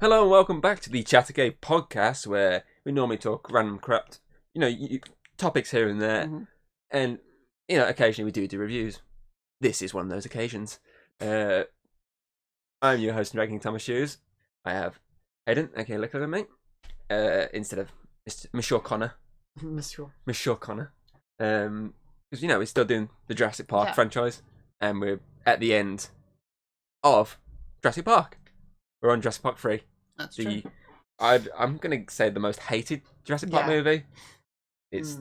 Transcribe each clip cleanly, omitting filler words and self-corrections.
Hello and welcome back to the Chattergate podcast, where we normally talk random crap, topics here and there, and occasionally we do reviews. This is one of those occasions. I'm your host and Dragging Thomas Hughes. I have Hayden, aka Licola, mate, instead of Monsieur Connor. Monsieur Connor. Because we're still doing the Jurassic Park franchise, and we're at the end of Jurassic Park. We're on Jurassic Park 3. That's true. I'm going to say the most hated Jurassic Park movie. It's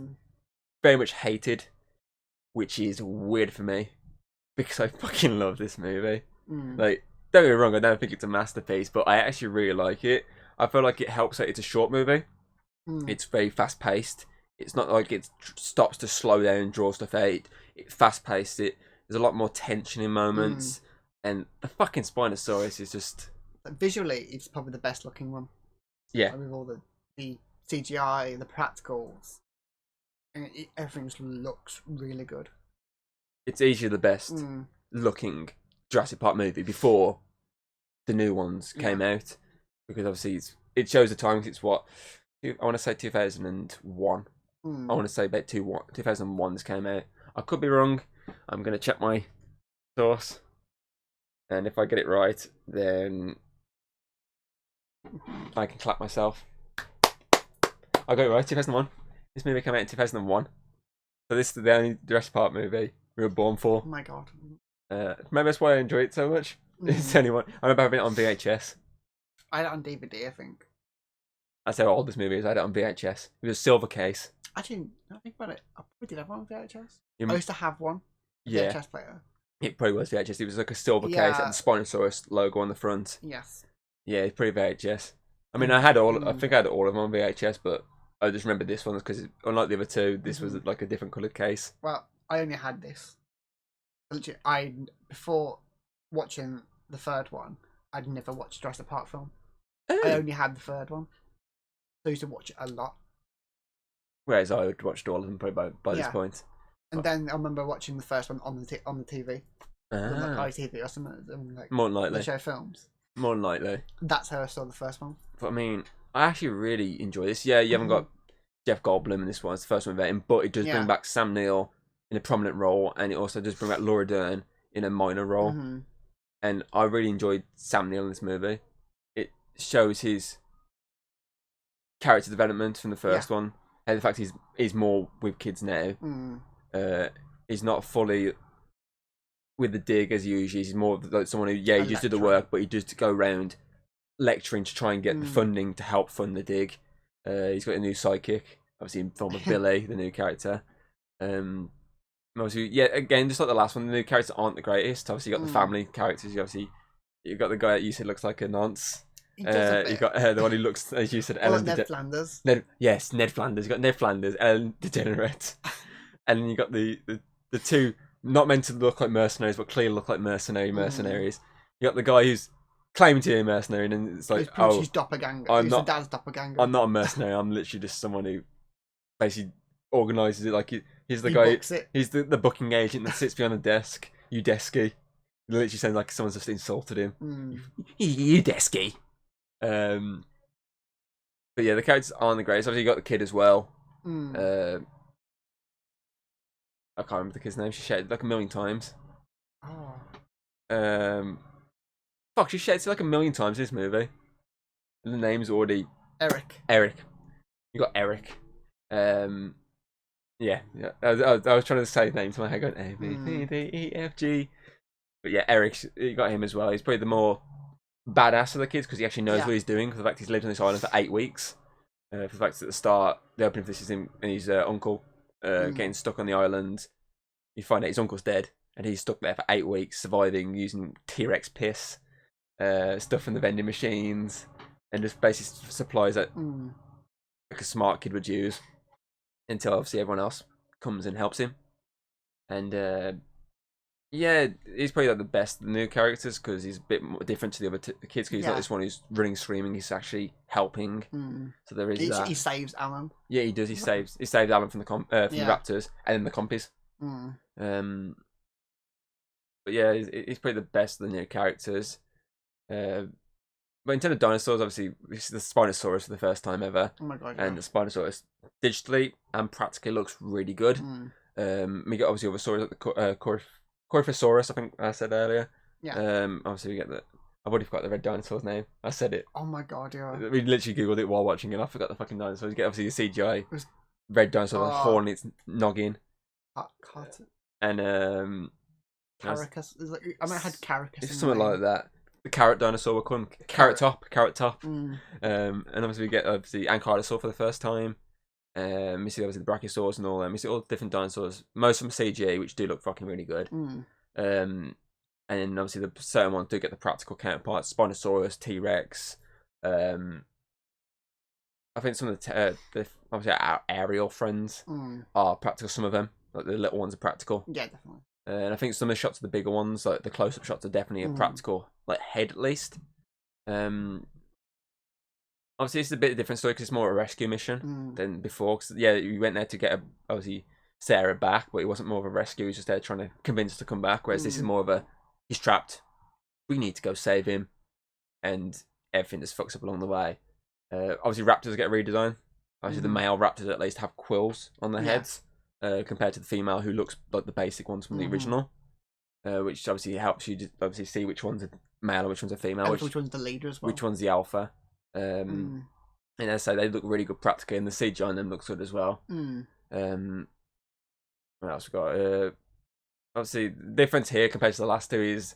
very much hated, which is weird for me, because I fucking love this movie. Like, don't get me wrong, I don't think it's a masterpiece, but I actually really like it. I feel like it helps that it's a short movie. It's very fast-paced. It's not like it stops to slow down and draw stuff out. It's fast-paced. There's a lot more tension in moments. And the fucking Spinosaurus is just... Visually, it's probably the best looking one. Yeah. With all the CGI, the practicals. And everything just looks really good. It's easily the best looking Jurassic Park movie before the new ones came out. Because obviously it shows the time. It's what... I want to say 2001. I want to say about 2001 this came out. I could be wrong. I'm going to check my source. And if I get it right, then I can clap myself. I got it right, 2001. This movie came out in 2001. So this is the only Jurassic Park movie we were born for. Oh my god. Maybe that's why I enjoy it so much. It's the only one. I remember having it on VHS. I had it on DVD, I think. That's how old this movie is. I had it on VHS. It was a silver case. Actually, I think about it. I probably did have one on VHS. I used to have one. VHS player. It probably was VHS. It was like a silver case and the Spinosaurus logo on the front. Yes. Yeah, it's pretty VHS. I mean, I had all. I think I had all of them on VHS, but I just remember this one because, unlike the other two, this was like a different coloured case. Well, I only had this. Literally, before watching the third one, I'd never watched Jurassic Park film. I only had the third one. So I used to watch it a lot. Whereas I had watched all of them probably by this point. And then I remember watching the first one on the TV. Like ITV or something. Like, more than likely. They show films. More than likely. That's how I saw the first one. But I mean, I actually really enjoy this. Yeah, you haven't got Jeff Goldblum in this one. It's the first one without him. But it does bring back Sam Neill in a prominent role. And it also does bring back Laura Dern in a minor role. And I really enjoyed Sam Neill in this movie. It shows his character development from the first one. And the fact he's more with kids now. He's not fully with the dig as usual. He's more like someone who, he just did the work, but he does go around lecturing to try and get the funding to help fund the dig. He's got a new sidekick, obviously in form of Billy, the new character. Obviously, again, just like the last one, the new characters aren't the greatest. Obviously, you got the family characters. You've got the guy that you said looks like a nonce. You got the one who looks, as you said, Ellen. Ned Flanders. Ned Flanders. You got Ned Flanders, Ellen DeGenerate, and then you got the two not meant to look like mercenaries, but clearly look like mercenaries. You got the guy who's claiming to be a mercenary, and it's like, he's doppelganger. He's the dad's doppelganger. I'm not a mercenary. I'm literally just someone who basically organises it. Like he's the guy. He's the booking agent that sits behind the desk. You desky. It literally sounds like someone's just insulted him. You desky. But yeah, the characters aren't the greatest. Obviously, you got the kid as well. I can't remember the kid's name. She shouted like a million times. She shouted like a million times in this movie. And the name's already Eric. You got Eric. Yeah. I was trying to say his name to my head, going A B C D E F G. But yeah, Eric. You got him as well. He's probably the more badass of the kids because he actually knows what he's doing. For the fact he's lived on this island for 8 weeks. For the fact at the start, the opening for this is him and his uncle getting stuck on the island. You find out his uncle's dead and he's stuck there for 8 weeks, surviving using T-Rex piss, stuff from the vending machines, and just basically supplies that like a smart kid would use until obviously everyone else comes and helps him. And he's probably like the best of the new characters because he's a bit more different to the other kids. Because he's not this one who's running screaming. He's actually helping. So there is that. He saves Alan. Yeah, he does. He saves Alan from the the raptors and then the compies. But yeah, he's probably the best of the new characters. but in terms of dinosaurs, obviously, this is the Spinosaurus for the first time ever. Oh my god! And the Spinosaurus digitally and practically looks really good. We get obviously other stories like the Coryphosaurus, I think I said earlier. Yeah. Obviously we get the. I've already forgot the red dinosaur's name. I said it. Oh my god! Yeah. We literally googled it while watching it. I forgot the fucking dinosaurs. You get obviously the CGI red dinosaur with a horn in its noggin. And Caracas. I mean, I had Caracas. It's something like that. The carrot dinosaur, we'll call him Carrot Top. And obviously we get Ankylosaur for the first time. We see obviously the Brachiosaurs and all them. We see all the different dinosaurs. Most of them CG, which do look fucking really good. And then obviously the certain ones do get the practical counterparts: Spinosaurus, T-Rex. I think some of the obviously our aerial friends are practical. Some of them, like the little ones, are practical. Yeah, definitely. And I think some of the shots of the bigger ones, like the close-up shots, are definitely a practical, like head at least. Obviously, it's a bit of a different story because it's more a rescue mission than before. Cause, yeah, you went there to get obviously Sarah back, but it wasn't more of a rescue. He was just there trying to convince her to come back. Whereas this is more of a he's trapped. We need to go save him, and everything just fucks up along the way. Obviously, raptors get redesigned. Obviously, the male raptors at least have quills on their heads. Compared to the female, who looks like the basic ones from the original, which obviously helps you obviously see which one's a male and which one's a female, which one's the leader as well, which one's the alpha. And as I say, they look really good practically, and the CGI on them looks good as well. What else we got? Obviously, the difference here compared to the last two is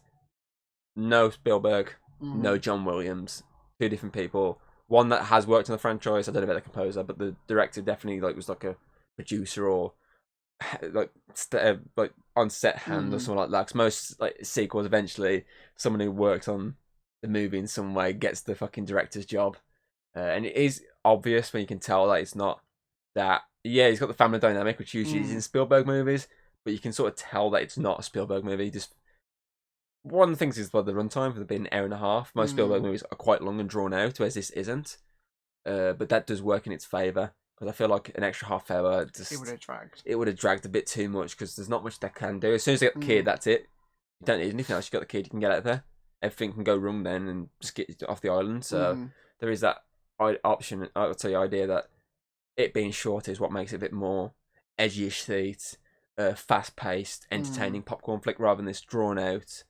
no Spielberg, no John Williams, two different people. One that has worked on the franchise. I don't know about the composer, but the director definitely was like a producer or like on set hand or something like that. Cause most like sequels, eventually someone who works on the movie in some way gets the fucking director's job, and it is obvious when you can tell that it's not that. Yeah, he's got the family dynamic which usually is in Spielberg movies, but you can sort of tell that it's not a Spielberg movie. Just one of the things is about the runtime, for the being an hour and a half. Most Spielberg movies are quite long and drawn out, whereas this isn't. But that does work in its favour. Because I feel like an extra half hour it would have dragged a bit too much because there's not much they can do. As soon as they get the kid, that's it. You don't need anything else. You got the kid, you can get out of there. Everything can go wrong then and just get off the island. So there is that option. I would say idea that it being short is what makes it a bit more edgy-ish seat, fast paced, entertaining popcorn flick rather than this drawn out.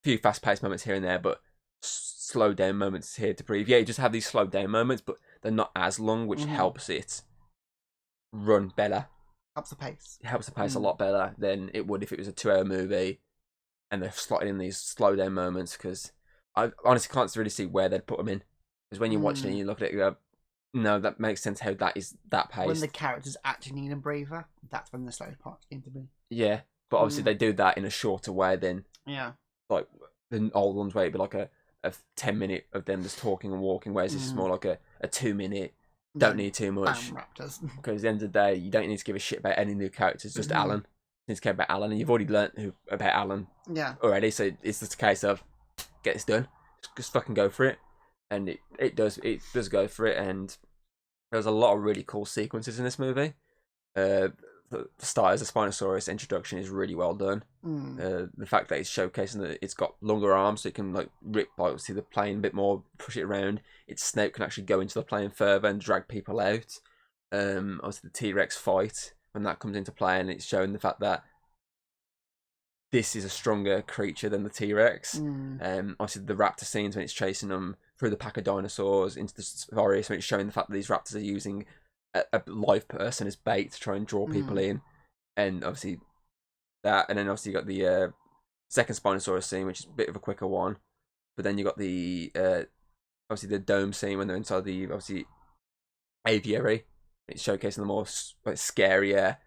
Few fast paced moments here and there, but slow down moments here to breathe. Yeah, you just have these slow down moments, but they're not as long, which helps it run better. Helps the pace. It helps the pace a lot better than it would if it was a 2-hour movie and they've slotted in these slow down moments, because I honestly can't really see where they'd put them in. Because when you're watching it and you look at it, you go, no, that makes sense how that is that pace. When the characters actually need a breather, that's when the slow parts need to be. Yeah, but obviously they do that in a shorter way than like the old ones where it'd be like a 10-minute of them just talking and walking, whereas this is more like a 2-minute. Don't need too much. Raptors. Because at the end of the day, you don't need to give a shit about any new characters. Just Alan. You need to care about Alan, and you've already learnt about Alan. Already, so it's just a case of get this done. Just fucking go for it, and it does go for it. And there's a lot of really cool sequences in this movie. The start as a Spinosaurus introduction is really well done. The fact that it's showcasing that it's got longer arms, so it can like rip obviously the plane a bit more, push it around. Its snout can actually go into the plane further and drag people out. Obviously the T-Rex fight, when that comes into play, and it's showing the fact that this is a stronger creature than the T-Rex. Obviously the raptor scenes when it's chasing them through the pack of dinosaurs into the forest, when it's showing the fact that these raptors are using a live person as bait to try and draw people in, and obviously that, and then obviously you got the second Spinosaurus scene, which is a bit of a quicker one, but then you got the obviously the dome scene when they're inside the obviously aviary. It's showcasing the more like scarier.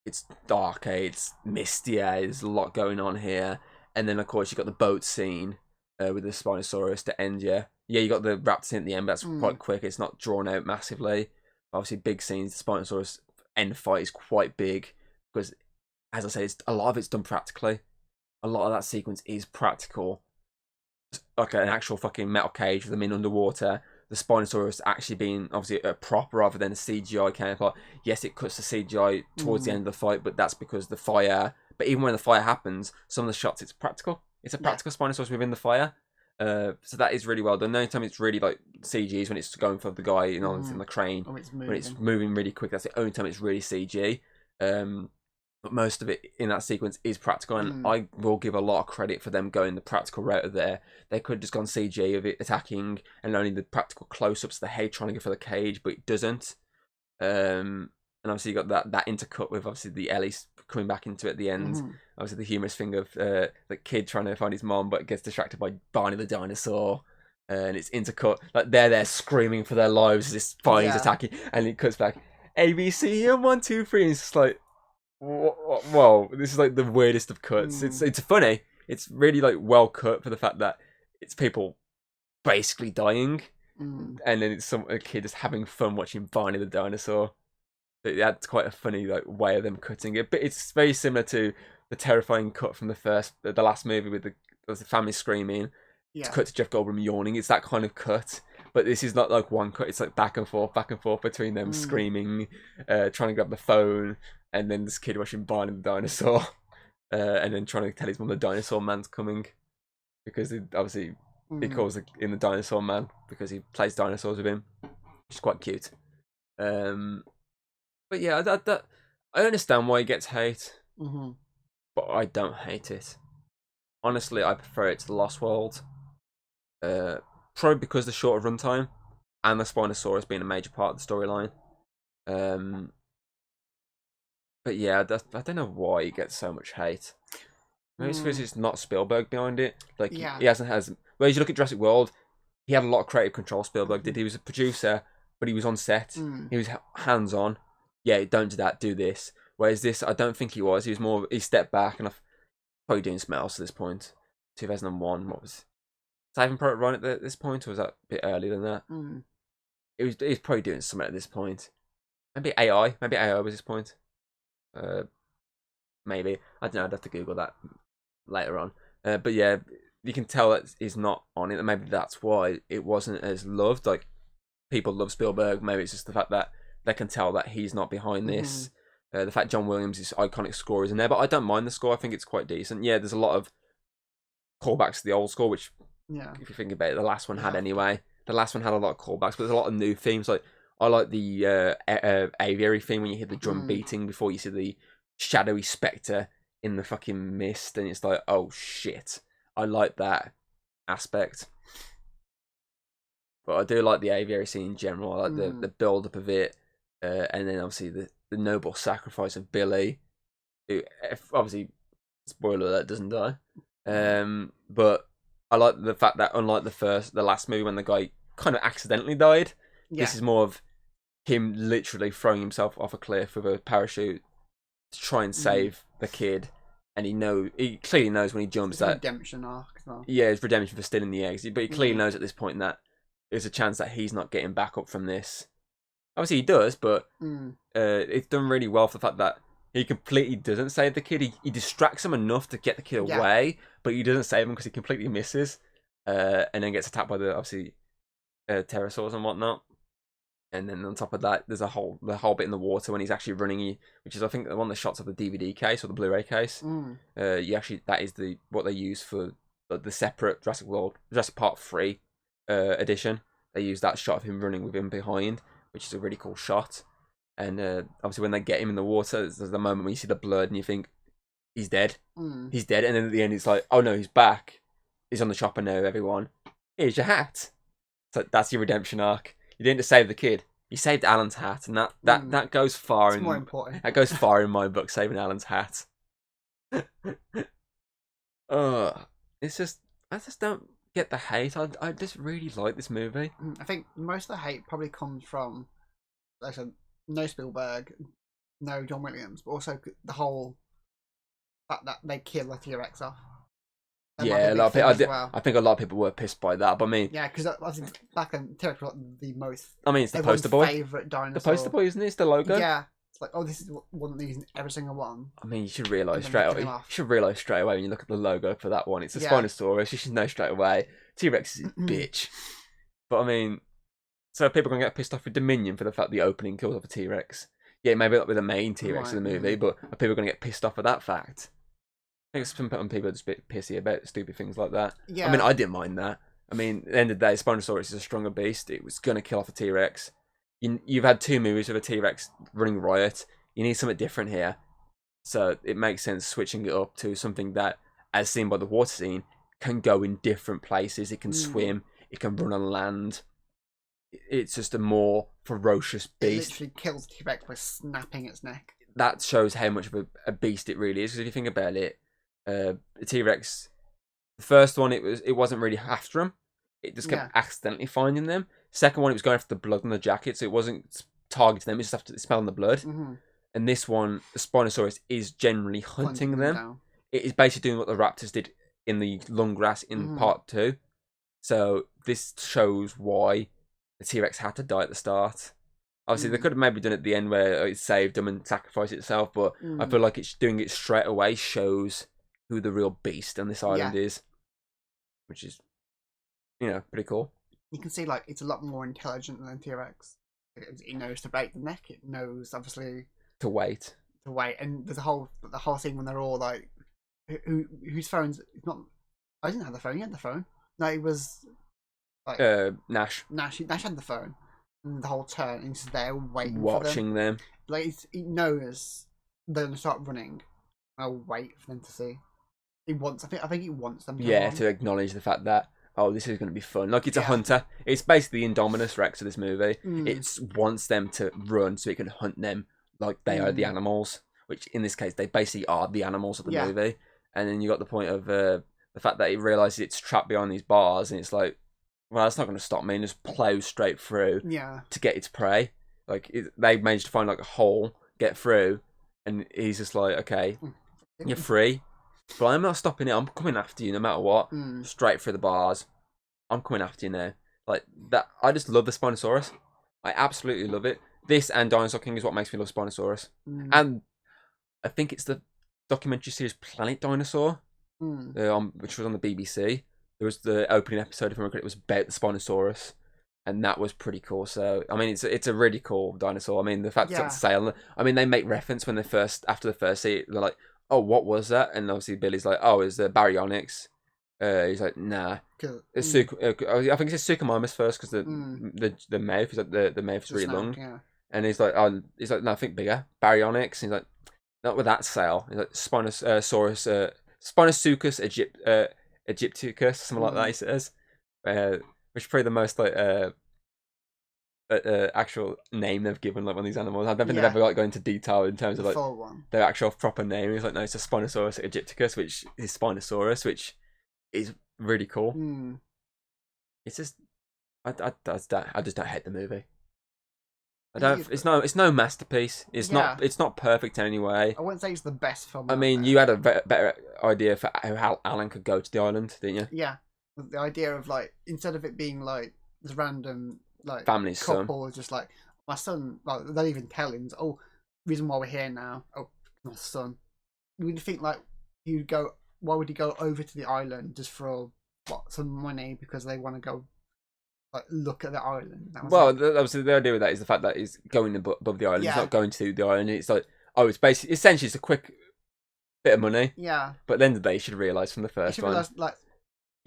It's darker, it's mistier. There's a lot going on here, and then of course you got the boat scene with the Spinosaurus to end you. Yeah, you got the raptor scene at the end, but that's quite quick. It's not drawn out massively. Obviously, big scenes. The Spinosaurus end fight is quite big because, as I say, a lot of it's done practically. A lot of that sequence is practical. Like an actual fucking metal cage with them in underwater. The Spinosaurus actually being obviously a prop rather than a CGI counterpart. Yes, it cuts the CGI towards the end of the fight, but that's because the fire. But even when the fire happens, some of the shots it's practical. It's a practical Spinosaurus within the fire. So that is really well done. The only time it's really like CG is when it's going for the guy, you know, in the crane. Oh, it's when it's moving really quick. That's the only time it's really CG. But most of it in that sequence is practical, and I will give a lot of credit for them going the practical route of there. They could have just gone CG of it attacking, and only the practical close-ups of the head trying to go for the cage, but it doesn't. And obviously you got that intercut with obviously the Ellie coming back into it at the end. Obviously the humorous thing of the kid trying to find his mom, but gets distracted by Barney the dinosaur. And it's intercut, like they're there screaming for their lives as this Barney's attacking, and it cuts back, ABC and 1, 2, 3, and it's just like, whoa, this is like the weirdest of cuts. It's funny. It's really like well cut for the fact that it's people basically dying, and then it's a kid just having fun watching Barney the dinosaur. That's quite a funny like way of them cutting it, but it's very similar to the terrifying cut from the last movie with the family screaming. It's cut to Jeff Goldblum yawning. It's that kind of cut. But this is not like one cut. It's like back and forth between them screaming, trying to grab the phone, and then this kid watching Barney the dinosaur, and then trying to tell his mum the dinosaur man's coming, because obviously he calls in the dinosaur man because he plays dinosaurs with him, which is quite cute. But yeah, that I understand why he gets hate, but I don't hate it. Honestly, I prefer it to The Lost World. Probably because the shorter runtime and the Spinosaurus being a major part of the storyline. But yeah, I don't know why he gets so much hate. Maybe it's because it's not Spielberg behind it. Like he hasn't has. Whereas you look at Jurassic World, he had a lot of creative control. Spielberg did. He was a producer, but he was on set. He was hands on. Yeah, don't do that. Do this. Whereas this, I don't think he was. He was more. He stepped back, and I've probably doing something else at this point. 2001. What was? Saving Private Ryan at this point, or was that a bit earlier than that? He was probably doing something at this point. Maybe AI. Maybe AI was this point. Maybe. I don't know. I'd have to Google that later on. But yeah, you can tell that he's not on it, and maybe that's why it wasn't as loved. Like, people love Spielberg. Maybe it's just the fact that they can tell that he's not behind this. The fact John Williams' iconic score is in there, but I don't mind the score. I think it's quite decent. Yeah, there's a lot of callbacks to the old score, which, if you think about it, the last one had anyway. The last one had a lot of callbacks, but there's a lot of new themes. Like, I like the aviary theme when you hear the drum beating before you see the shadowy spectre in the fucking mist, and it's like, oh shit. I like that aspect. But I do like the aviary scene in general. I like the build up of it, and then obviously the noble sacrifice of Billy, who obviously, spoiler alert, doesn't die. But I like the fact that, unlike the last movie when the guy kind of accidentally died, this is more of him literally throwing himself off a cliff with a parachute to try and save the kid. And he clearly knows when he jumps it's that redemption arc as well. Yeah, it's redemption for stealing the eggs. But he clearly knows at this point that there's a chance that he's not getting back up from this. Obviously he does, but it's done really well for the fact that he completely doesn't save the kid. He distracts him enough to get the kid away, but he doesn't save him because he completely misses, and then gets attacked by the obviously pterosaurs and whatnot. And then on top of that, there's the whole bit in the water when he's actually running, which is I think one of the shots of the DVD case or the Blu-ray case. That is what they use for the separate Jurassic Park 3 edition. They use that shot of him running with him behind, which is a really cool shot. And obviously when they get him in the water, there's the moment when you see the blood and you think, he's dead. He's dead. And then at the end it's like, oh no, he's back. He's on the chopper now, everyone. Here's your hat. So that's your redemption arc. You didn't just save the kid. You saved Alan's hat, and that goes far. It's more important. That goes far in my book, saving Alan's hat. It's just, I just don't get the hate. I just really like this movie. I think most of the hate probably comes from, like I said, no Spielberg, no John Williams, but also the whole fact that they kill the T-Rex off. Yeah, a lot of people, I think a lot of people were pissed by that, but I mean... Yeah, because back then, T-Rex was the most... I mean, it's the poster boy. Favourite dinosaur. The poster boy, isn't it? It's the logo. Yeah. It's like, oh, this is one of these in every single one. I mean, you should realise straight away when you look at the logo for that one. It's a Spinosaurus. You should know straight away. T-Rex is a bitch. But I mean... So people are going to get pissed off with Dominion for the fact the opening kills off a T-Rex. Yeah, maybe not with the main T-Rex in the movie, but are people going to get pissed off at that fact? I think some people are just a bit pissy about stupid things like that. Yeah. I mean, I didn't mind that. I mean, at the end of the day, Spinosaurus is a stronger beast. It was going to kill off a T-Rex. You've had 2 movies with a T-Rex running riot. You need something different here. So it makes sense switching it up to something that, as seen by the water scene, can go in different places. It can swim. It can run on land. It's just a more ferocious beast. It literally kills the T-Rex by snapping its neck. That shows how much of a beast it really is. Because if you think about it, the T-Rex, the first one, it wasn't really after them. It just kept accidentally finding them. Second one, it was going after the blood on the jacket, so it wasn't targeting them. It just after smelling the blood. And this one, the Spinosaurus, is generally hunting them. Down. It is basically doing what the raptors did in the long grass in part 2. So this shows why the T-Rex had to die at the start. Obviously, they could have maybe done it at the end where it saved them and sacrificed itself, but I feel like it's doing it straight away shows who the real beast on this island is, which is, pretty cool. You can see, like, it's a lot more intelligent than T-Rex. It knows to break the neck. It knows, obviously, to wait. And there's the whole scene when they're all like, whose phone's it's not. I didn't have the phone. You had the phone. No, it was like Nash. Nash had the phone. And the whole turn, and he's there waiting, watching for them. Like he knows they're gonna start running. I'll wait for them to see. He wants. I think he wants them. To acknowledge the fact that this is going to be fun. Like it's a hunter. It's basically the Indominus Rex of this movie. It wants them to run so it can hunt them like they are the animals. Which in this case they basically are the animals of the movie. And then you got the point of the fact that it realizes it's trapped behind these bars, and it's like, well, that's not going to stop me, and just plows straight through to get its prey. Like they managed to find like a hole, get through, and he's just like, okay, you're free, but I'm not stopping it. I'm coming after you no matter what. Straight through the bars. I'm coming after you now. Like that. I just love the Spinosaurus. I absolutely love it. This and Dinosaur King is what makes me love Spinosaurus. And I think it's the documentary series Planet Dinosaur, which was on the BBC. There was the opening episode, if I remember correctly, it was about the Spinosaurus, and that was pretty cool. So, I mean, it's a really cool dinosaur. I mean, the fact it's on sale. I mean, they make reference when after the first scene, they're like, "Oh, what was that?" And obviously Billy's like, "Oh, it's the Baryonyx." He's like, "Nah, it's I think it's Suchomimus first because the mouth is like the mouth is really long." And he's like, "No, I think bigger Baryonyx." And he's like, "Not with that sale." He's like, Spinosaurus, Spinosuchus Egypticus, something like that. He says, which is probably the most like actual name they've given like one of these animals. I don't think they've ever like go into detail in terms of like their actual proper name. He's like, no, it's a Spinosaurus Egypticus, which is Spinosaurus, which is really cool. It's just, I just don't hate the movie. I don't. It's no masterpiece. It's not perfect in any way. I wouldn't say it's the best film. I mean, you had a better idea for how Alan could go to the island, didn't you? Yeah, the idea of like, instead of it being like this random like family's couple, son, just like my son. Like they don't even tell him. Oh, reason why we're here now. Oh, my son. Would think like he'd go? Why would he go over to the island just for some money because they want to go? Like look at the island. Obviously the idea with that is the fact that he's going above the island. He's not going to the island. It's like, it's essentially it's a quick bit of money. Yeah. But at the end of the day, you should realise from the first one. Like,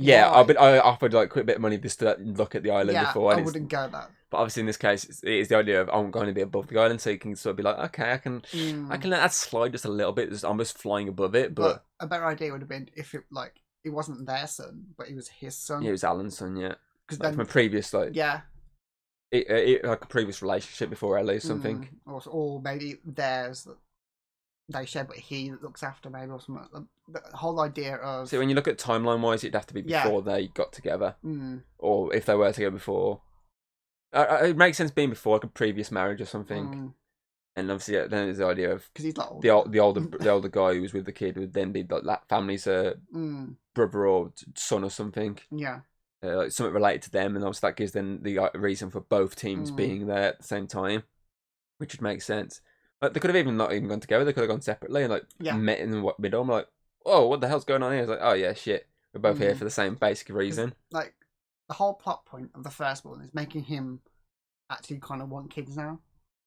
I offered like a quick bit of money just to look at the island before. I wouldn't go that. But obviously in this case, it is the idea of I'm going to be above the island, so you can sort of be like, okay, I can let that slide just a little bit. I'm just flying above it. But a better idea would have been if it wasn't their son, but it was his son. Yeah, it was Alan's son. Yeah. Like from a previous like like a previous relationship before Ellie or something, or maybe theirs that they share, but he looks after maybe or something. The whole idea of when you look at timeline wise, it'd have to be before they got together, or if they were together before. It makes sense being before like a previous marriage or something. And obviously, then there's the idea of because he's like the older guy who was with the kid would then be like that family's brother or son or something. Yeah. Like something related to them, and obviously that gives them the reason for both teams being there at the same time, which would make sense. Like they could have even not even gone together; they could have gone separately and like met in the middle. I'm like, oh, what the hell's going on here? I was like, oh yeah, shit, we're both here for the same basic reason. Like the whole plot point of the first one is making him actually kind of want kids now.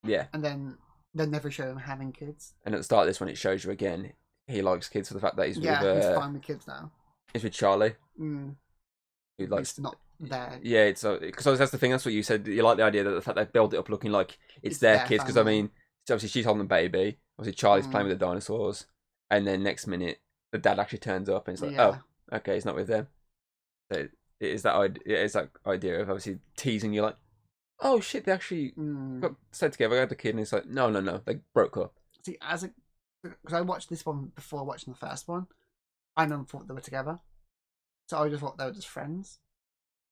Yeah, and then they never show him having kids. And at the start of this one, it shows you again he likes kids for the fact that he's with he's fine with kids now. He's with Charlie. Who likes not their. Yeah, it's because that's the thing. That's what you said. You like the idea that the fact they build it up looking like it's their kids. Because I mean, obviously she's holding the baby. Obviously Charlie's playing with the dinosaurs, and then next minute the dad actually turns up and it's like, oh, okay, he's not with them. So it is that idea. It's that idea of obviously teasing you, like, oh shit, they actually got stayed together. I had the kid, and it's like, no, they broke up. See, because I watched this one before watching the first one, I never thought they were together. So I just thought they were just friends.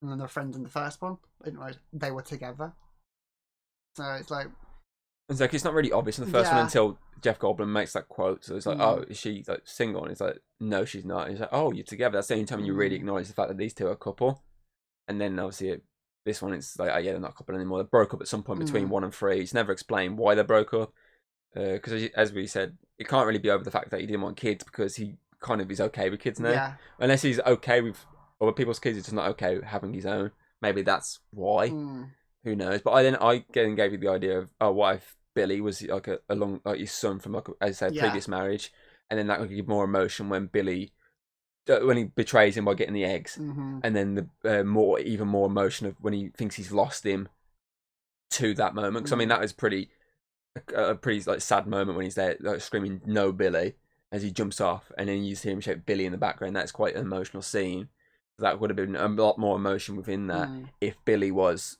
And then they were friends in the first one. I didn't realize they were together. So it's like... It's not really obvious in the first one until Jeff Goldblum makes that quote. So it's like, oh, is she like single? And it's like, no, she's not. And he's like, oh, you're together. That's the only time you really acknowledge the fact that these two are a couple. And then obviously this one, it's like, oh yeah, they're not a couple anymore. They broke up at some point between 1 and 3. It's never explained why they broke up. Because as we said, it can't really be over the fact that he didn't want kids, because he kind of is okay with kids now. Yeah. Unless he's okay with other people's kids, he's just not okay with having his own. Maybe that's why. Who knows? But I gave you the idea of, oh, what if Billy was like like his son from, like, as I say, previous marriage, and then that would give more emotion when when he betrays him by getting the eggs, and then the even more emotion of when he thinks he's lost him to that moment. Because I mean, that was a pretty like sad moment when he's there like screaming "No, Billy" as he jumps off, and then you just hear him shout Billy in the background. That's quite an emotional scene. That would have been a lot more emotion within that if Billy was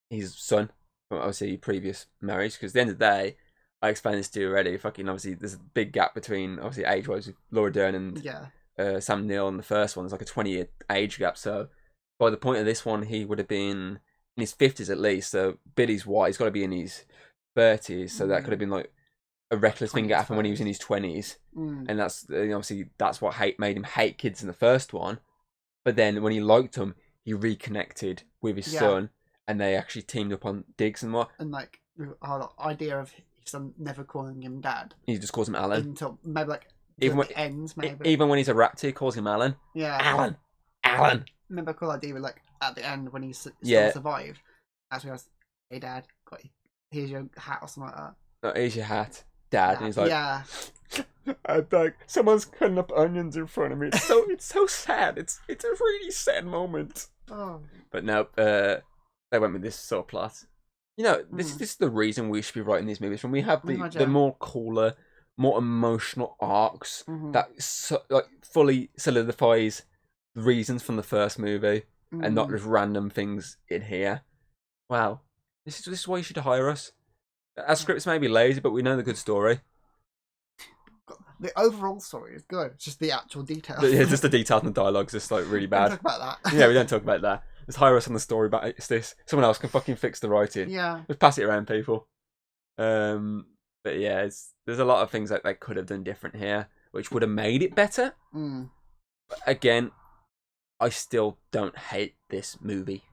his son from obviously previous marriage. Because at the end of the day, I explained this to you already. Fucking obviously, there's a big gap between obviously age-wise with Laura Dern and Sam Neill in the first one. There's like a 20-year age gap. So by the point of this one, he would have been in his 50s at least. So Billy's what? He's got to be in his 30s. So that could have been like a reckless thing that happened when he was in his 20s. And that's obviously that's what made him hate kids in the first one. But then when he liked them, he reconnected with his son, and they actually teamed up on digs and what. And like the idea of his son never calling him dad. He just calls him Alan. Until maybe like even when, the ends, maybe. Even when he's a raptor, he calls him Alan. Yeah. Alan. Remember a cool idea with like at the end when he still survived. That's when I was, hey dad, here's your hat or something like that. No, here's your hat, dad. And he's like, I like someone's cutting up onions in front of me. It's so sad. It's a really sad moment. Oh. But no, they went with this sort of plot. This is the reason we should be writing these movies. When we have the more cooler, more emotional arcs that fully solidifies the reasons from the first movie, and not just random things in here. Wow, this is why you should hire us. Our scripts may be lazy, but we know the good story. The overall story is good. It's just the actual details. Yeah, just the details and the dialogue's just like really bad. Don't talk about that. Yeah, we don't talk about that. Just hire us on the story, but it's this. Someone else can fucking fix the writing. Yeah. Just pass it around, people. But yeah, there's a lot of things that they could have done different here, which would have made it better. But again, I still don't hate this movie.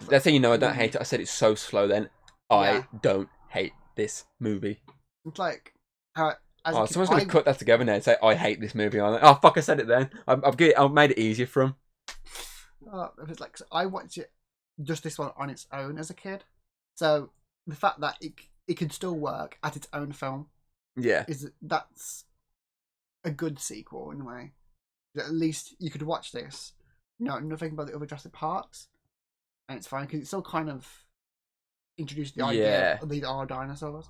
That's how you know I don't hate it. I said it's so slow then. I don't hate this movie. It's like how... someone's going to cut that together now and say, I hate this movie. I'm like, oh, fuck, I said it then. I've made it easier for him. It's like, so I watched it, just this one on its own as a kid. So the fact that it can still work at its own film, that's a good sequel in a way. At least you could watch this, nothing about the other Jurassic Parks, and it's fine because it still kind of introduced the idea of these are dinosaurs.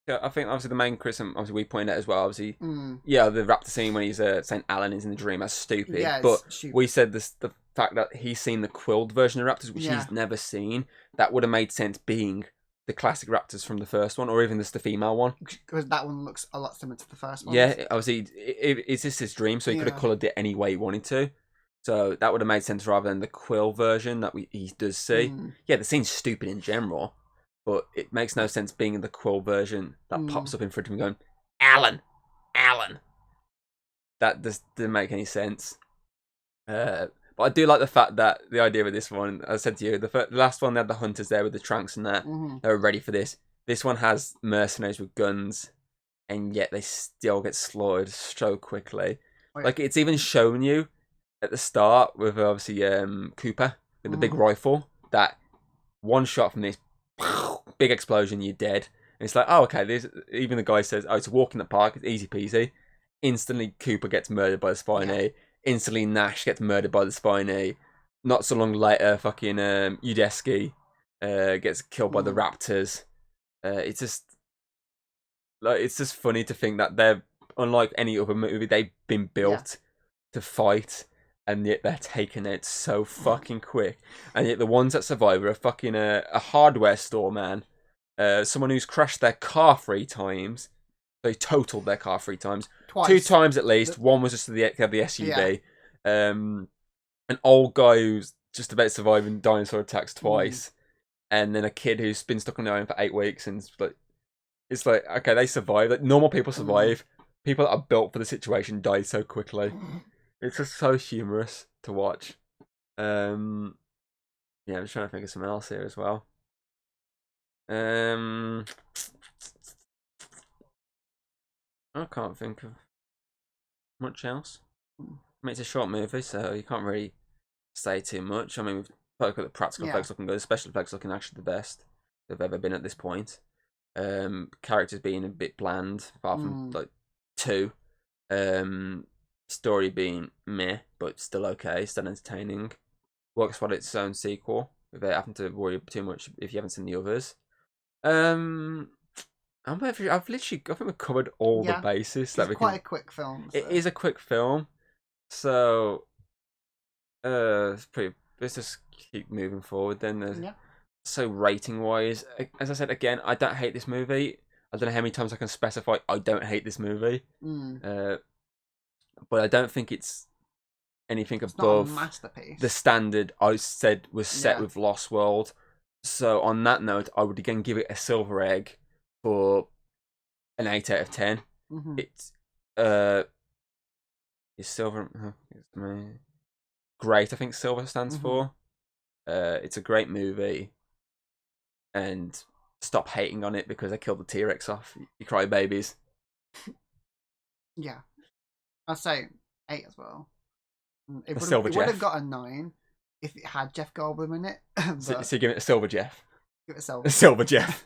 Yeah, I think obviously the main criticism, obviously we pointed out as well, obviously, the raptor scene when he's saying Alan is in the dream, that's stupid. Yeah, but we said the fact that he's seen the quilled version of raptors, which he's never seen, that would have made sense being the classic raptors from the first one, or even just the female one. Because that one looks a lot similar to the first one. Yeah, obviously, it's just his dream, so he could have coloured it any way he wanted to. So that would have made sense rather than the quill version that he does see. Yeah, the scene's stupid in general. But it makes no sense being in the quill version that pops up in front of him going, Alan! That just didn't make any sense. But I do like the fact that the idea of this one, as I said to you, the last one they had the hunters there with the tranks and that. They were ready for this. This one has mercenaries with guns, and yet they still get slaughtered so quickly. Like, it's even shown you at the start with obviously Cooper with the big rifle, that one shot from this, big explosion, you're dead. And it's like, oh, okay, even the guy says, oh, it's a walk in the park, it's easy peasy. Instantly, Cooper gets murdered by the Spiny. Instantly, Nash gets murdered by the Spiny. not so long later, fucking Udesky gets killed by the raptors. It's just funny to think that they're unlike any other movie. They've been built to fight, and yet they're taken out so fucking quick. And yet the ones that survive are fucking a hardware store man, someone who's crashed their car 3 times. They totaled their car 3 times. Twice. 2 times at least. One was just the SUV. An old guy who's just about surviving dinosaur attacks twice, and then a kid who's been stuck on the island for 8 weeks, and it's like okay, they survive. Like normal people survive. People that are built for the situation die so quickly. It's just so humorous to watch. Yeah, I'm just trying to think of something else here as well. I can't think of much else. I mean, it's a short movie, so you can't really say too much. I mean, we've spoken the practical effects looking good, the special effects looking actually the best they've ever been at this point. Characters being a bit bland, apart from like 2. Story being meh, but still okay, still entertaining. Works for its own sequel without having to worry too much if you haven't seen the others. I think we've covered all the bases. It's quite a quick film. So. It is a quick film, so let's just keep moving forward then. So rating wise, as I said again, I don't hate this movie. I don't know how many times I can specify I don't hate this movie. But I don't think it's anything above the standard I said was set with Lost World. So on that note, I would again give it a silver egg for an 8 out of 10. It's silver. Great, I think silver stands for. It's a great movie, and stop hating on it because I killed the T-Rex off. You cry babies. Yeah, I'd say 8 as well. It would have got a 9 if it had Jeff Goldblum in it. So you give it a silver Jeff. Give it a silver. A silver Jeff.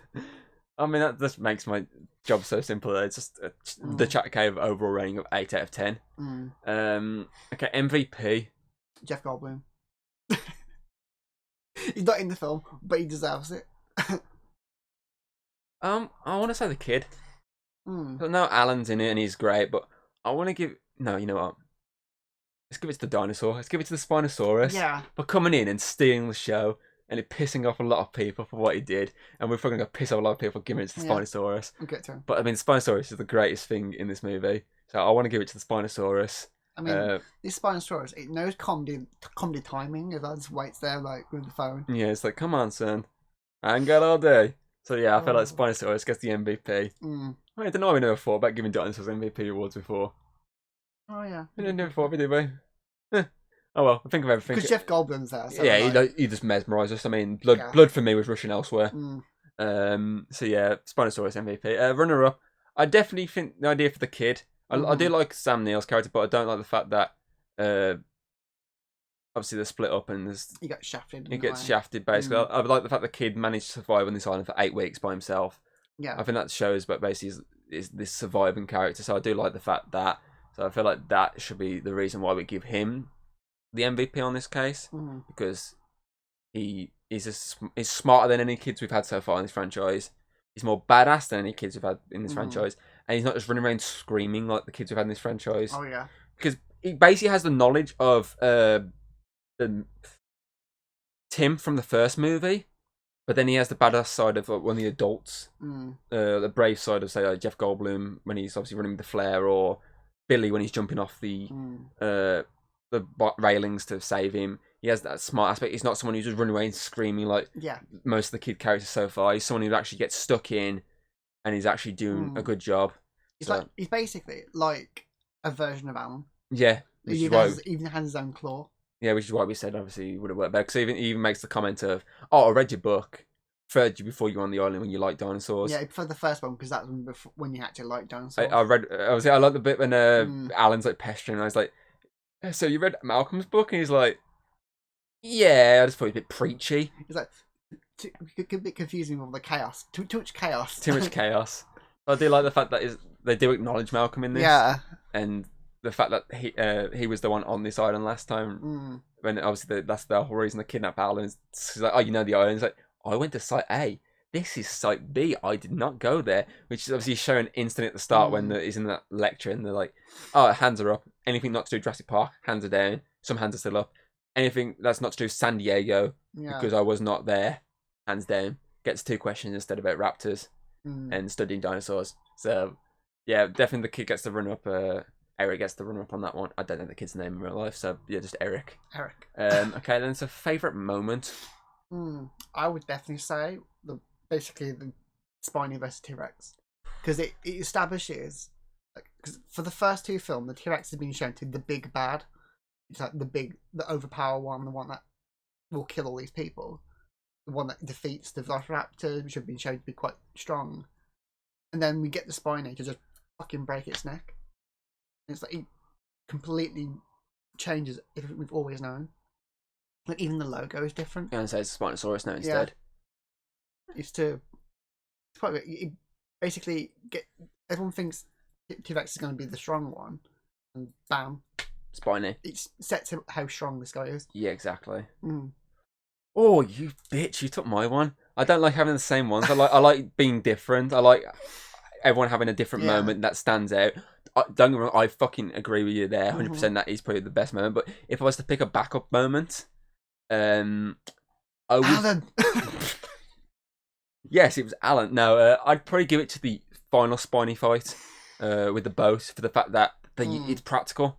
I mean, that just makes my job so simple. It's just the Chat Cave overall rating of 8 out of 10. Okay, MVP. Jeff Goldblum. He's not in the film, but he deserves it. I want to say the kid. No, Alan's in it and he's great, but I want to give. No, you know what? Let's give it to the dinosaur. Let's give it to the Spinosaurus. Yeah. For coming in and stealing the show and it pissing off a lot of people for what he did, and we're probably going to piss off a lot of people for giving it to the Spinosaurus. I'll get to him. But I mean, Spinosaurus is the greatest thing in this movie, so I want to give it to the Spinosaurus. I mean, this Spinosaurus, it knows comedy timing. If that just waits there like with the phone. Yeah, it's like, come on, son, I ain't got all day. So yeah, I feel like Spinosaurus gets the MVP. I don't know. We never thought about giving dinosaurs MVP awards before. Oh yeah. We didn't do it before, did we? Oh well, I think of everything. Because Jeff Goldblum's there. So yeah, he just mesmerised us. I mean, blood for me was rushing elsewhere. So yeah, Spinosaurus MVP. Runner up, I definitely think the idea for the kid. I do like Sam Neill's character, but I don't like the fact that obviously they're split up and he gets shafted. He gets shafted basically. I like the fact the kid managed to survive on this island for 8 weeks by himself. Yeah, I think that shows, but basically is this surviving character. So I do like the fact that. So I feel like that should be the reason why we give him the MVP on this case, because he's smarter than any kids we've had so far in this franchise. He's more badass than any kids we've had in this franchise, and he's not just running around screaming like the kids we've had in this franchise. Oh yeah, because he basically has the knowledge of Tim from the first movie, but then he has the badass side of one of the adults, the brave side of say like Jeff Goldblum when he's obviously running with the flare, or Billy when he's jumping off the railings to save him. He has that smart aspect. He's not someone who's just running away and screaming like most of the kid characters so far. He's someone who actually gets stuck in and he's actually doing a good job. He's basically like a version of Alan. Yeah. He even has his own claw. Yeah, which is why we said obviously he would have worked better. Because he even makes the comment of, "Oh, I read your book. Referred you before you were on the island when you liked dinosaurs." Yeah, for the first one because that's when you actually liked dinosaurs. I like the bit when Alan's like pestering. And I was like, "So you read Malcolm's book?" And he's like, "Yeah, I just thought he was a bit preachy." He's like, a bit confusing with all the chaos. Too much chaos. Too much chaos. I do like the fact that they do acknowledge Malcolm in this. Yeah. And the fact that he was the one on this island last time. When obviously that's the whole reason to kidnap Alan. She's like, oh, you know the island. He's like, I went to Site A. This is Site B. I did not go there. Which is obviously shown instantly at the start when he's in that lecture and they're like, oh, hands are up. Anything not to do with Jurassic Park, hands are down. Some hands are still up. Anything that's not to do with San Diego, because I was not there, hands down. Gets 2 questions instead about raptors and studying dinosaurs. So, yeah, definitely the kid gets the run-up. Eric gets the run-up on that one. I don't know the kid's name in real life, so yeah, just Eric. Okay, then it's a favourite moment. I would definitely say basically the Spiny vs T-Rex, because it establishes, because for the first 2 films, the T-Rex has been shown to be the big bad. It's like the overpowered one, the one that will kill all these people, the one that defeats the Velociraptor, which have been shown to be quite strong. And then we get the Spiny to just fucking break its neck. And it's like it completely changes everything we've always known. Like even the logo is different. Yeah, and so it's a Spinosaurus now instead. It's quite it basically everyone thinks T-Rex is going to be the strong one, and bam, Spiny. It sets how strong this guy is. Yeah, exactly. Oh, you bitch! You took my one. I don't like having the same ones. I like being different. I like everyone having a different moment that stands out. Don't get me wrong, I fucking agree with you there. 100%. That is probably the best moment. But if I was to pick a backup moment, I would. Alan. Yes, it was Alan. No, I'd probably give it to the final Spiny fight with the boat for the fact that it's practical.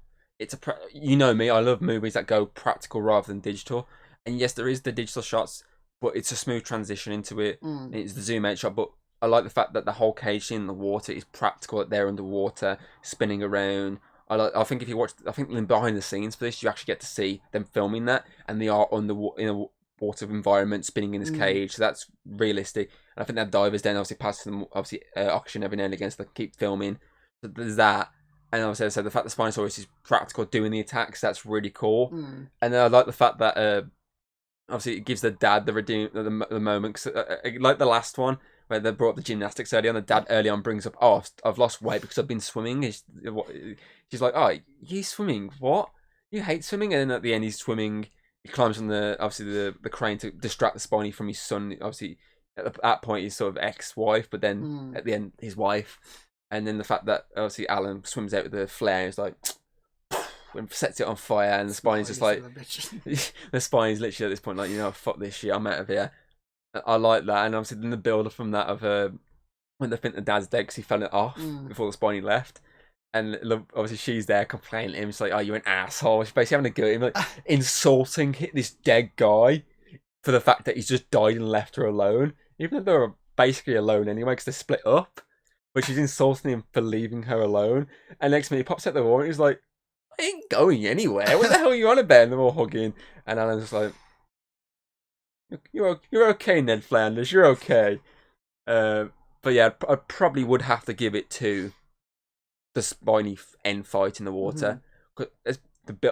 You know me, I love movies that go practical rather than digital. And yes, there is the digital shots, but it's a smooth transition into it. It's the zoom out shot, but I like the fact that the whole cage scene in the water is practical. That they're underwater, spinning around. I think if you watch, behind the scenes for this, you actually get to see them filming that, and they are in a water environment, spinning in this cage. So that's realistic. And I think that divers then obviously pass them oxygen every now and again, so they keep filming. So there's that. And obviously, so the fact that Spinosaurus is practical doing the attacks, that's really cool. And then I like the fact that obviously it gives the dad the moment. Cause, like the last one where they brought up the gymnastics early on, the dad early on brings up, oh, I've lost weight because I've been swimming. She's like, oh, you swimming? What? You hate swimming? And then at the end, he's swimming. He climbs on the crane to distract the Spiny from his son. Obviously, at that point, he's sort of ex-wife, but then at the end, his wife. And then the fact that obviously Alan swims out with the flare, is like, and sets it on fire, and the Spiny's just like, the Spiny's literally at this point like, you know, fuck this shit, I'm out of here. I like that, and obviously then the build up from that of when they think the dad's dead because he fell it off before the Spiny left, and obviously she's there complaining to him. She's like, oh, you're an asshole. She's basically having a go at him, like insulting this dead guy for the fact that he's just died and left her alone, even though they were basically alone anyway because they split up. But she's insulting him for leaving her alone. And next minute he pops out the wall and he's like, I ain't going anywhere. What the hell are you on about? And they're all hugging. And Alan's just like, you're okay, Ned Flanders. You're okay. But yeah, I probably would have to give it to the Spiny end fight in the water. I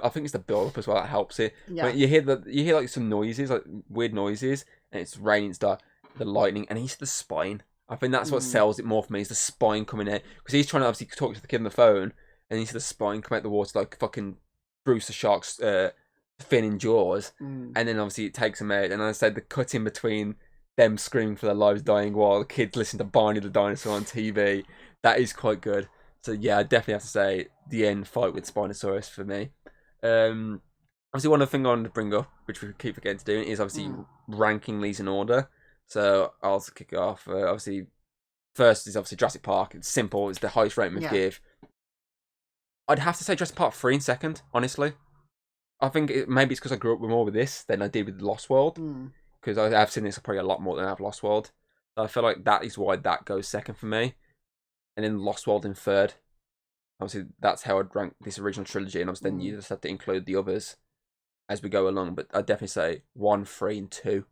think it's the build up as well that helps it. Yeah. When you hear like some noises, like weird noises, and it's raining and stuff, the lightning, and he's the spine. I think that's what sells it more for me, is the spine coming out. Because he's trying to obviously talk to the kid on the phone, and you see the spine come out the water like fucking Bruce the Shark's fin in Jaws. And then obviously it takes him out. And I said the cut in between them screaming for their lives dying while the kids listen to Barney the Dinosaur on TV, that is quite good. So yeah, I definitely have to say the end fight with Spinosaurus for me. Obviously one other thing I wanted to bring up, which we keep forgetting to do, is obviously ranking these in order. So I'll also kick it off. Obviously, first is obviously Jurassic Park. It's simple. It's the highest rating we give. I'd have to say Jurassic Park 3 in second, honestly. I think maybe it's because I grew up more with this than I did with Lost World. Because I've seen this probably a lot more than I've Lost World. So I feel like that is why that goes second for me. And then Lost World in third. Obviously, that's how I'd rank this original trilogy. And obviously then you just have to include the others as we go along. But I'd definitely say 1, 3, and 2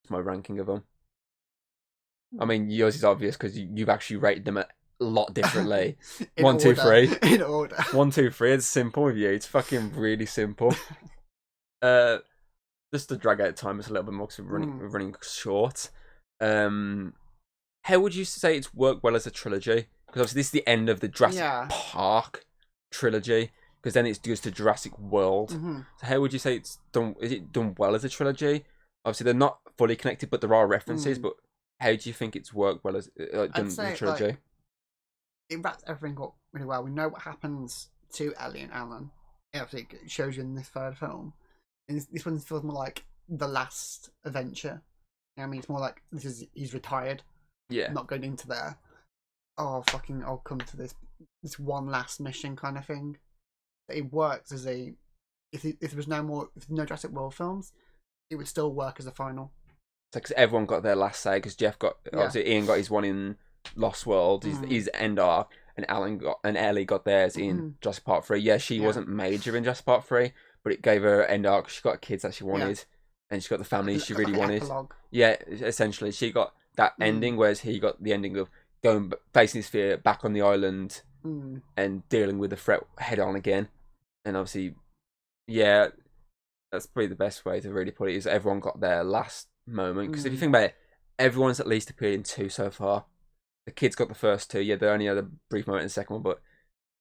is my ranking of them. I mean, yours is obvious because you've actually rated them a lot differently. 1, 2, 3. In order. 1, 2, 3. It's simple with you. It's fucking really simple. Just to drag out time, it's a little bit more because we're running short. How would you say it's worked well as a trilogy? Because obviously this is the end of the Jurassic Park trilogy. because then it goes to Jurassic World. Mm-hmm. So how would you say it's done? Is it done well as a trilogy? Obviously, they're not fully connected, but there are references. But how do you think it's worked well as done as a trilogy? Like, it wraps everything up really well. We know what happens to Ellie and Alan. Obviously, it shows you in this third film. And this one feels more like the last adventure. You know what I mean, it's more like he's retired. Yeah. Not going into there. Oh, I'll come to this one last mission kind of thing. It works as a if there was no Jurassic World films, it would still work as a final. So because everyone got their last say, because Jeff got obviously Ian got his one in Lost World, his end arc, and Ellie got theirs in Jurassic Park 3. Yeah, she wasn't major in Jurassic Park 3, but it gave her end arc. She got kids that she wanted, and she got the family she really wanted. Epilogue. Yeah, essentially, she got that ending, whereas he got the ending of going facing his fear back on the island and dealing with the threat head on again. And obviously, yeah, that's probably the best way to really put it. Is everyone got their last moment? Because if you think about it, everyone's at least appeared in 2 so far. The kids got the first 2. Yeah, they only had a brief moment in the second one, but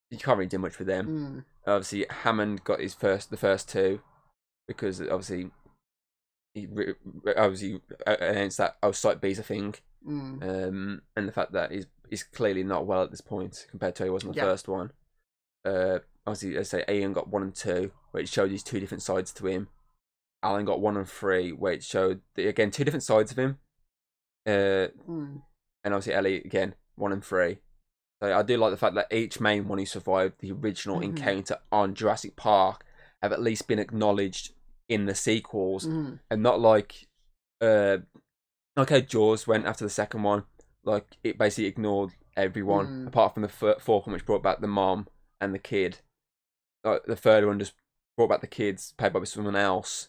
you can't really do much with them. Obviously, Hammond got the first 2 because obviously he announced that Site B's a thing, and the fact that he's clearly not well at this point compared to how he was in the first one. Obviously, I say Ian got 1 and 2, where it showed these 2 different sides to him. Alan got 1 and 3, where it showed again 2 different sides of him. And obviously Ellie again 1 and 3. So I do like the fact that each main one who survived the original encounter on Jurassic Park have at least been acknowledged in the sequels, and not like how Jaws went after the second one. Like it basically ignored everyone apart from the fourth one, which brought back the mom and the kid. Like the third one just brought back the kids, played by someone else,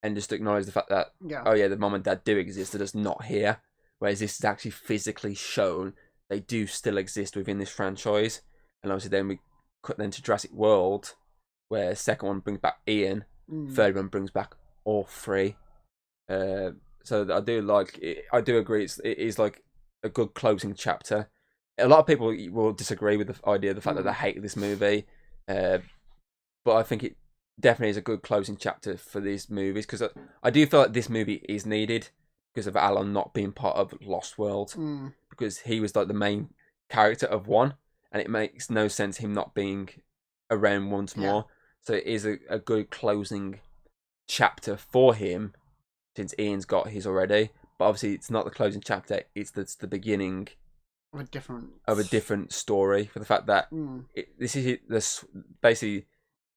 and just acknowledged the fact that the mom and dad do exist, they're just not here. Whereas this is actually physically shown they do still exist within this franchise. And obviously then we cut them to Jurassic World, where second one brings back Ian, third one brings back all 3. So I do like it. I do agree it is like a good closing chapter. A lot of people will disagree with the idea of the fact that they hate this movie, but I think it definitely is a good closing chapter for these movies, because I do feel like this movie is needed because of Alan not being part of Lost World, because he was like the main character of 1, and it makes no sense him not being around once more. So it is a good closing chapter for him, since Ian's got his already. But obviously it's not the closing chapter, it's the beginning of a different story, for the fact that this is basically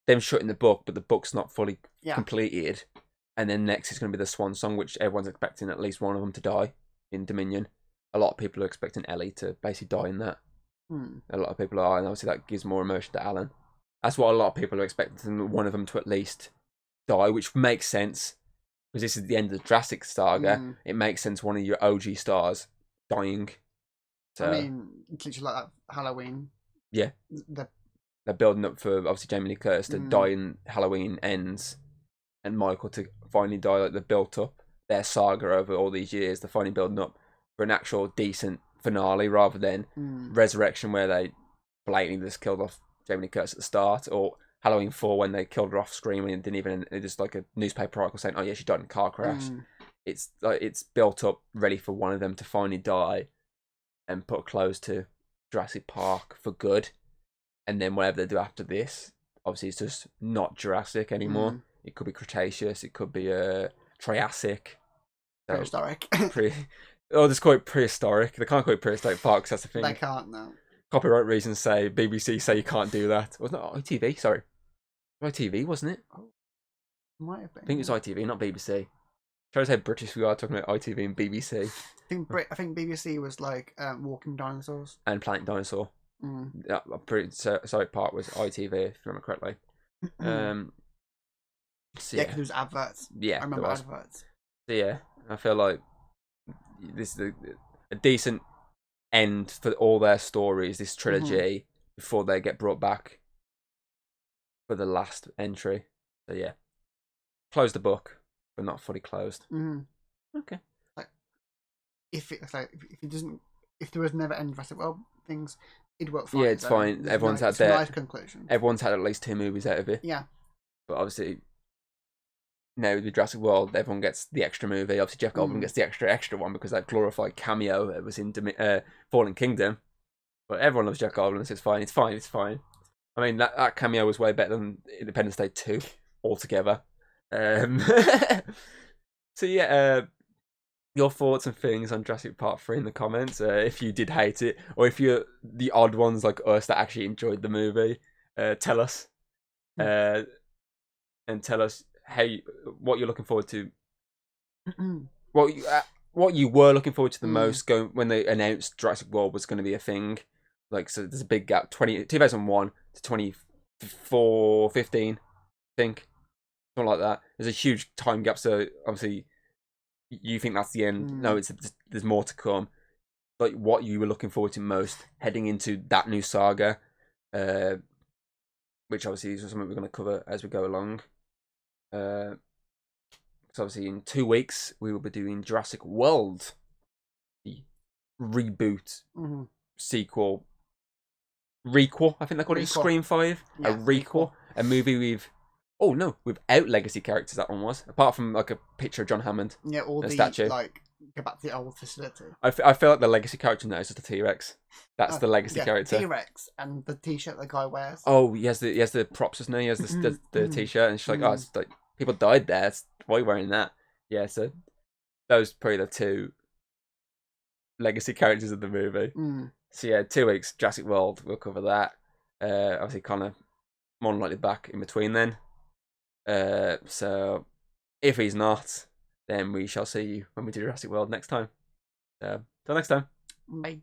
them shutting the book, but the book's not fully completed. And then next is going to be the Swan Song, which everyone's expecting at least one of them to die in Dominion. A lot of people are expecting Ellie to basically die in that. A lot of people are, and obviously that gives more emotion to Alan. That's what a lot of people are expecting, one of them to at least die, which makes sense, because this is the end of the Jurassic saga. It makes sense one of your OG stars dying. So, I mean, it's literally like that Halloween. Yeah. They're building up for, obviously, Jamie Lee Curtis to die in Halloween ends, and Michael to finally die. Like, they've built up their saga over all these years. They're finally building up for an actual decent finale, rather than Resurrection, where they blatantly just killed off Jamie Lee Curtis at the start, or Halloween 4 when they killed her off screen and didn't even, it just like a newspaper article saying, oh yeah, she died in a car crash. It's like, it's built up ready for one of them to finally die and put a close to Jurassic Park for good. And then whatever they do after this, obviously it's just not Jurassic anymore. It could be Cretaceous, it could be Triassic. So, prehistoric. Just call it prehistoric. They can't call it prehistoric park, 'cause that's the thing. They can't, no. Copyright reasons say, BBC say you can't do that. Wasn't it ITV? Sorry. ITV, wasn't it? Oh, might have been. I think it was ITV, not BBC. Shows how British we are talking about ITV and BBC. I think BBC was like Walking Dinosaurs. And Planet Dinosaur. Yeah, I'm pretty sorry, part was ITV, if I remember correctly. So because there was adverts. Yeah, I remember adverts. So yeah, I feel like this is a decent end for all their stories, this trilogy, before they get brought back for the last entry. So yeah, close the book, but not fully closed. Okay. Like, if there was never end Jurassic World things, it'd work fine. Yeah, it's fine. Everyone's had their nice conclusion. Everyone's had at least 2 movies out of it. Yeah. But obviously, now with Jurassic World, everyone gets the extra movie. Obviously, Jeff Goldblum gets the extra one because that glorified cameo was in Fallen Kingdom. But everyone loves Jeff Goldblum, so it's fine. It's fine. It's fine. I mean, that cameo was way better than Independence Day 2 altogether. So yeah, your thoughts and feelings on Jurassic Part 3 in the comments. If you did hate it, or if you're the odd ones like us that actually enjoyed the movie, tell us. And tell us what you're looking forward to. What you were looking forward to the most when they announced Jurassic World was going to be a thing. Like, so there's a big gap, 2001 to 2015, I think. Something like that. There's a huge time gap, so obviously you think that's the end. No, there's more to come. Like, what you were looking forward to most heading into that new saga, which obviously is something we're going to cover as we go along. So obviously in 2 weeks we will be doing Jurassic World, the reboot, sequel, requel. I think they call it Scream 5. Yeah, a requel, a movie without legacy characters. That one was, apart from like a picture of John Hammond. Yeah, or the statue. Like, go back to the old facility. I feel like the legacy character now is just a T-Rex. That's the legacy character. T-Rex and the T-shirt the guy wears. Oh, he has the props, doesn't he? He has the T-shirt, and she's like, oh, it's like people died there. Why are you wearing that? Yeah, so those are probably the 2 legacy characters of the movie. So yeah, 2 weeks, Jurassic World, we'll cover that. Obviously, Connor more than likely back in between then. So if he's not, then we shall see you when we do Jurassic World next time. Till next time. Bye.